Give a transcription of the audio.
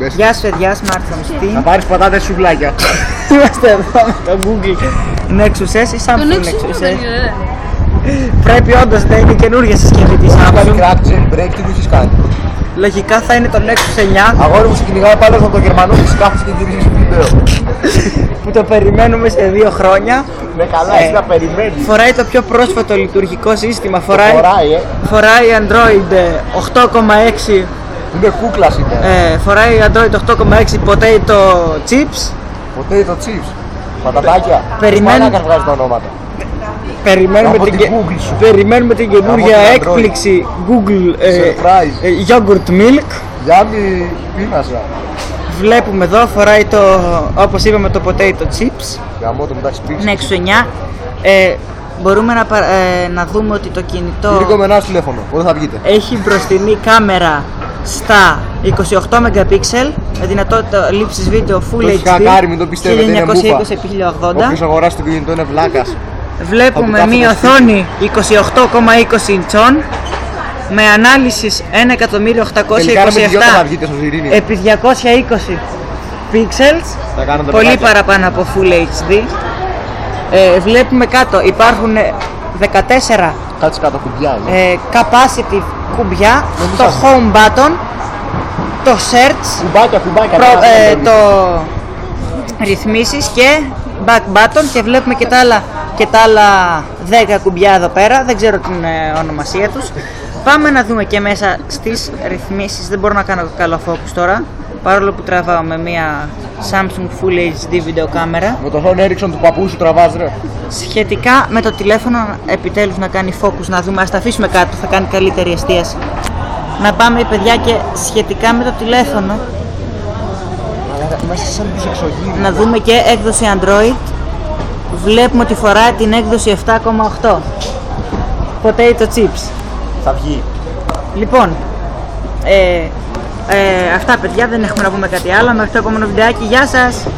Γεια σου παιδιά, smartphone Steam. Να πάρεις πατάτες σουβλάκια. Είμαστε εδώ με το Google Nexus S ή Samsung Nexus S. Πρέπει όντως να είναι καινούργια συσκευή της Αν κάνει Samsung. crack, jailbreak, τι μου έχεις κάνει. Λογικά θα είναι το Nexus 9 Αγόρι μου σε κυνηγάει πάλι από το Γερμανό της κάθεσαι και γυρίζεις βίντεο. που το περιμένουμε σε 2 χρόνια. Ναι καλά, εσύ να περιμένεις. Φοράει το πιο πρόσφατο λειτουργικό σύστημα. Φοράει Φοράει, Android 8,6. Είναι κούκλας είναι. Φοράει Android 8,6 potato chips. Potato chips. Πατατάκια. Περιμένει- Μαλάκας βγάζει τα ονόματα. Περιμένουμε Από την, την Google σου. περιμένουμε την καινούργια Από την Android. έκπληξη Google Surprise. Yogurt Milk. Γιάννη, πίνασα. Βλέπουμε εδώ, φοράει το, όπως είπαμε, το potato chips. Γαμώ το μεταξύ πίξης. Nexus 9. Μπορούμε να δούμε ότι το κινητό Λίγο με ένα τηλέφωνο, όταν θα βγείτε. έχει μπροστινή κάμερα στα 28 MP με δυνατότητα λήψης βίντεο Full έχει HD χακάρει, μην το πιστεύετε, είναι 1920x1080. Όποιος αγοράσει το κινητό είναι βλάκας. Βλέπουμε Από μία κάθε οθόνη 28,20 ιντσών με ανάλυση 1.827 Τελικά με τη Γιώτα θα βγείτε στο Ζιρήνιο. επί 220 pixels, Θα κάνετε πολύ παιδάκια. παραπάνω από Full HD. Βλέπουμε κάτω υπάρχουν 14 Κάτσε κάτω κουμπιά είναι. capacitive κουμπιά, Νομίζω το θα- home button, το search, Κουμπάκια. το ρυθμίσεις και back button και βλέπουμε και τα άλλα 10 κουμπιά εδώ πέρα, δεν ξέρω την ονομασία τους. Πάμε να δούμε και μέσα στις ρυθμίσεις, δεν μπορώ να κάνω καλό focus τώρα, παρόλο που τραβάω με μια Samsung Full HD βιντεοκάμερα. Με το Sony Ericsson του παππού σου τραβάς ρε. Σχετικά με το τηλέφωνο, επιτέλους να κάνει focus, να δούμε, ας τα αφήσουμε κάτω, θα κάνει καλύτερη εστίαση. Να πάμε παιδιά και σχετικά με το τηλέφωνο, Είμαστε σαν τους εξωγήινους. να δούμε και έκδοση Android. Βλέπουμε ότι φοράει την έκδοση 7,8 Potato Chips. Θα βγει. Λοιπόν, αυτά παιδιά, δεν έχουμε να πούμε κάτι άλλο. Μέχρι το επόμενο βιντεάκι, γεια σας!